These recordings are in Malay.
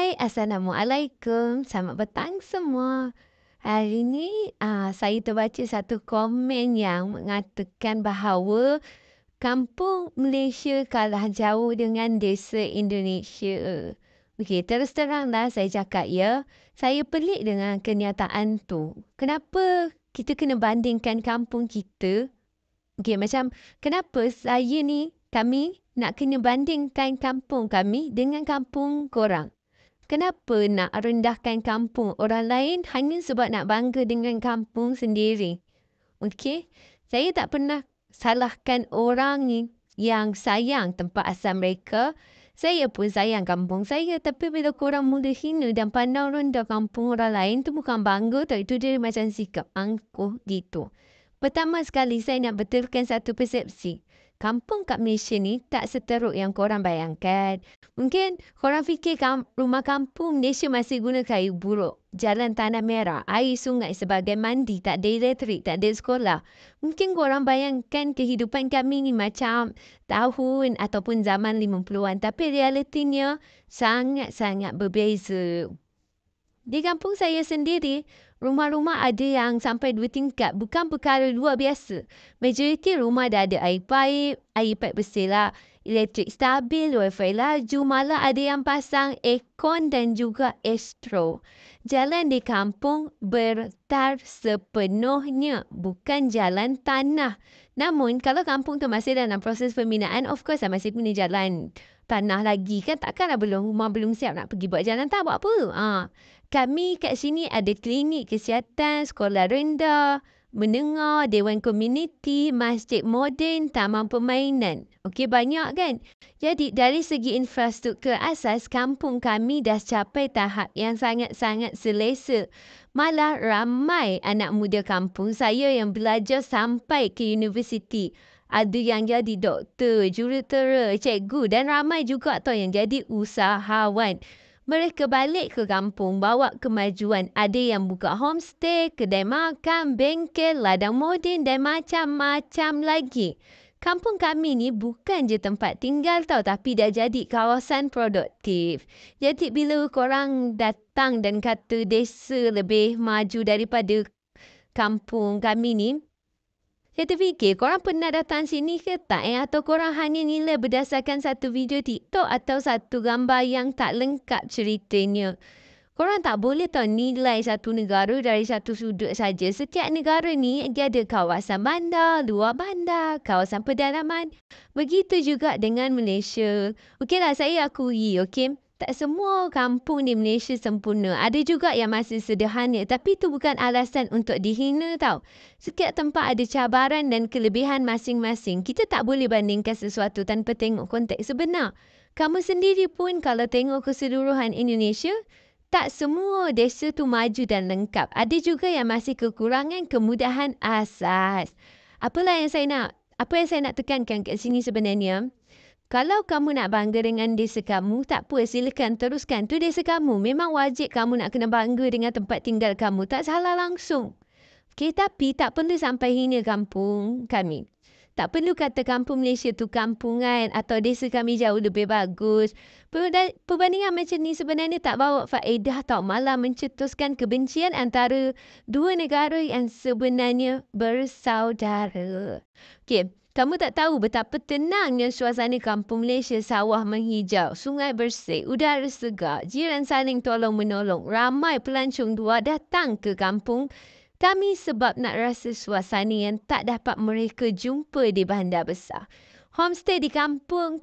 Hai, Assalamualaikum. Selamat petang semua. Hari ini saya terbaca satu komen yang mengatakan bahawa kampung Malaysia kalah jauh dengan desa Indonesia. Okey, terus teranglah saya cakap ya. Saya pelik dengan kenyataan tu. Kenapa kita kena bandingkan kampung kita? Okey, macam kenapa kami nak kena bandingkan kampung kami dengan kampung korang? Kenapa nak rendahkan kampung orang lain hanya sebab nak bangga dengan kampung sendiri? Okey, saya tak pernah salahkan orang ni yang sayang tempat asal mereka. Saya pun sayang kampung saya. Tapi bila korang mula hina dan pandang rendah kampung orang lain, tu bukan bangga tau. Itu dia macam sikap angkuh gitu. Pertama sekali saya nak betulkan satu persepsi. Kampung kat Malaysia ni tak seteruk yang korang bayangkan. Mungkin korang fikir rumah kampung Malaysia masih guna kayu buruk, jalan tanah merah, air sungai sebagai mandi, tak ada elektrik, tak ada sekolah. Mungkin korang bayangkan kehidupan kami ni macam tahun ataupun zaman 50-an. Tapi realitinya sangat-sangat berbeza. Di kampung saya sendiri, rumah-rumah ada yang sampai 2 tingkat. Bukan perkara luar biasa. Majoriti rumah dah ada air paip bersih lah, elektrik stabil, wifi laju, malah ada yang pasang aircon dan juga astro. Jalan di kampung bertar sepenuhnya, bukan jalan tanah. Namun, kalau kampung tu masih dalam proses pembinaan, of course masih punya jalan tanah lagi kan. Takkanlah rumah belum siap nak pergi buat jalan tak buat apa. Kami kat sini ada klinik kesihatan, sekolah rendah, menengah, dewan komuniti, masjid moden, taman permainan. Okey, banyak kan? Jadi, dari segi infrastruktur asas, kampung kami dah capai tahap yang sangat-sangat selesa. Malah ramai anak muda kampung saya yang belajar sampai ke universiti. Ada yang jadi doktor, jurutera, cikgu dan ramai juga tau yang jadi usahawan. Mereka balik ke kampung, bawa kemajuan. Ada yang buka homestay, kedai makan, bengkel, ladang moden dan macam-macam lagi. Kampung kami ni bukan je tempat tinggal tau, tapi dah jadi kawasan produktif. Jadi bila korang datang dan kata desa lebih maju daripada kampung kami ni, saya terfikir, korang pernah datang sini ke tak? Atau korang hanya nilai berdasarkan satu video TikTok atau satu gambar yang tak lengkap ceritanya? Korang tak boleh tahu nilai satu negara dari satu sudut saja. Setiap negara ni dia ada kawasan bandar, luar bandar, kawasan pedalaman. Begitu juga dengan Malaysia. Okeylah, saya akui, okey. Tak semua kampung di Malaysia sempurna. Ada juga yang masih sederhana. Tapi itu bukan alasan untuk dihina tau. Setiap tempat ada cabaran dan kelebihan masing-masing. Kita tak boleh bandingkan sesuatu tanpa tengok konteks sebenar. Kamu sendiri pun kalau tengok keseluruhan Indonesia, tak semua desa tu maju dan lengkap. Ada juga yang masih kekurangan kemudahan asas. Apa yang saya nak tekankan kat sini sebenarnya, kalau kamu nak bangga dengan desa kamu, tak apa, silakan teruskan. Tu desa kamu. Memang wajib kamu nak kena bangga dengan tempat tinggal kamu. Tak salah langsung. Okay, tapi tak perlu sampai hina kampung kami. Tak perlu kata kampung Malaysia tu kampungan atau desa kami jauh lebih bagus. Perbandingan macam ni sebenarnya tak bawa faedah tau. Malah mencetuskan kebencian antara dua negara yang sebenarnya bersaudara. Okay. Kamu tak tahu betapa tenangnya suasana kampung Malaysia, sawah menghijau, sungai bersih, udara segar, jiran saling tolong-menolong. Ramai pelancong luar datang ke kampung kami sebab nak rasa suasana yang tak dapat mereka jumpa di bandar besar. Homestay di kampung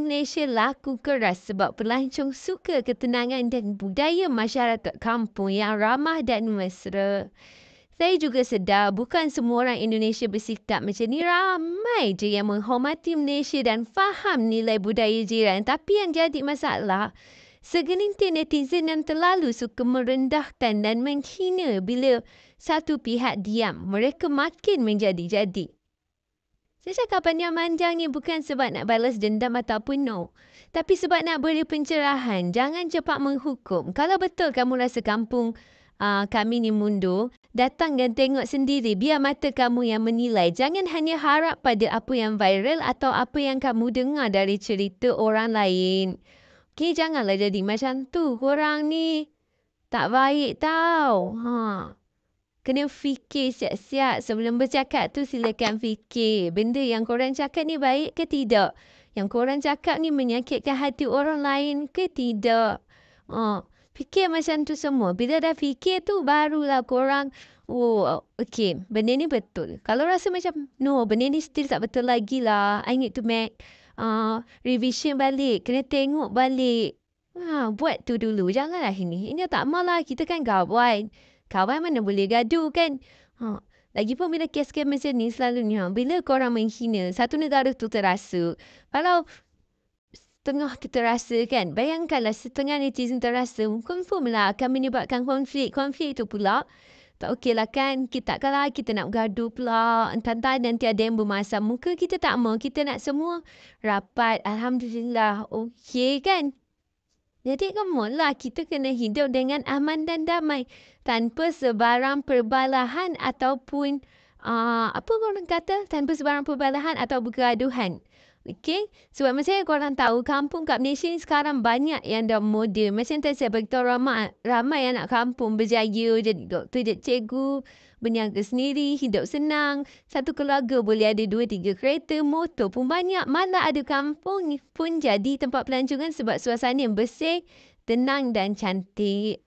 Malaysia laku keras sebab pelancong suka ketenangan dan budaya masyarakat kampung yang ramah dan mesra. Saya juga sedar bukan semua orang Indonesia bersikap macam ni. Ramai je yang menghormati Malaysia dan faham nilai budaya jiran. Tapi yang jadi masalah, segelintir netizen yang terlalu suka merendahkan dan menghina bila satu pihak diam. Mereka makin menjadi-jadi. Saya cakap panjang-panjang ni bukan sebab nak balas dendam ataupun no. Tapi sebab nak beri pencerahan. Jangan cepat menghukum. Kalau betul kamu rasa kampung kami ni mundur, datang dan tengok sendiri. Biar mata kamu yang menilai. Jangan hanya harap pada apa yang viral atau apa yang kamu dengar dari cerita orang lain. Okey, janganlah jadi macam tu. Korang ni tak baik tau. Kena fikir siap-siap. Sebelum bercakap tu silakan fikir. Benda yang korang cakap ni baik ke tidak? Yang korang cakap ni menyakitkan hati orang lain ke tidak? Fikir macam tu semua. Bila dah fikir tu barulah korang, okay, benda ni betul. Kalau rasa macam, no, benda ni still tak betul lagi lah. I need to make revision balik. Kena tengok balik. Buat tu dulu. Janganlah ini. Ini tak malah. Kita kan kawan. Kawan mana boleh gaduh kan? Lagipun bila kes-kes macam ni selalunya, bila korang menghina, satu negara tu terasa. Kalau setengah kita rasa kan, bayangkanlah setengah netizen terasa, confirm lah akan menyebabkan konflik. Konflik tu pula, tak okey lah kan, takkanlah kita nak bergaduh pula. Entah-entah nanti ada yang bermasam muka, kita tak mau. Kita nak semua rapat. Alhamdulillah, okey kan? Jadi kemulah kita kena hidup dengan aman dan damai. Tanpa sebarang perbalahan ataupun, apa korang kata? Tanpa sebarang perbalahan atau bergaduhan. Okey? Sebab macam yang korang tahu, kampung kat Malaysia ni sekarang banyak yang dah moden. Macam tadi saya beritahu ramai anak kampung berjaya jadi doktor, jadi cikgu, berniaga sendiri, hidup senang. Satu keluarga boleh ada 2-3 kereta, motor pun banyak. Malah ada kampung ni pun jadi tempat pelancongan sebab suasana yang bersih, tenang dan cantik.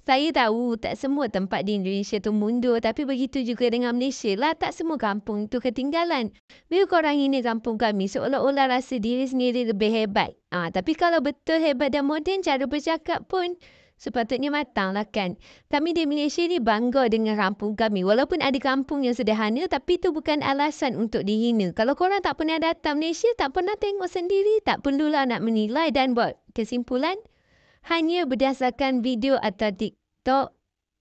Saya tahu tak semua tempat di Indonesia tu mundur, tapi begitu juga dengan Malaysia lah. Tak semua kampung tu ketinggalan. Bila korang ini kampung kami, seolah-olah rasa diri sendiri lebih hebat. Tapi kalau betul hebat dan moden, cara bercakap pun sepatutnya matang lah kan. Kami di Malaysia ni bangga dengan kampung kami. Walaupun ada kampung yang sederhana, tapi itu bukan alasan untuk dihina. Kalau korang tak pernah datang Malaysia, tak pernah tengok sendiri, tak perlulah nak menilai dan buat kesimpulan hanya berdasarkan video atau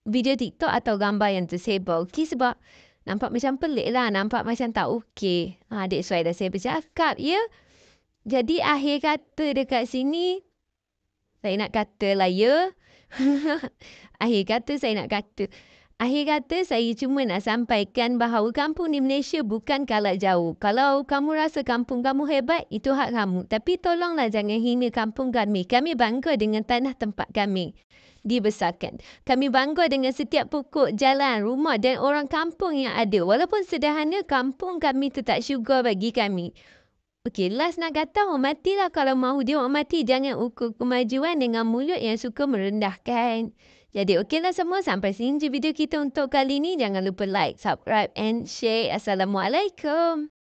video TikTok atau gambar yang tersebar. Okey, sebab nampak macam pelik lah. Nampak macam tak okey. That's why dah saya bercakap, ya. Jadi akhir kata dekat sini, saya nak kata lah, ya. Akhir kata saya cuma nak sampaikan bahawa kampung di Malaysia bukan kalah jauh. Kalau kamu rasa kampung kamu hebat, itu hak kamu. Tapi tolonglah jangan hina kampung kami. Kami bangga dengan tanah tempat kami dibesarkan. Kami bangga dengan setiap pokok, jalan, rumah dan orang kampung yang ada. Walaupun sederhana, kampung kami tu tak syurga bagi kami. Okey, last nak kata, hormatilah kalau mahu dihormati. Jangan ukur kemajuan dengan mulut yang suka merendahkan. Jadi okeylah semua, sampai sini je video kita untuk kali ni. Jangan lupa like, subscribe and share. Assalamualaikum.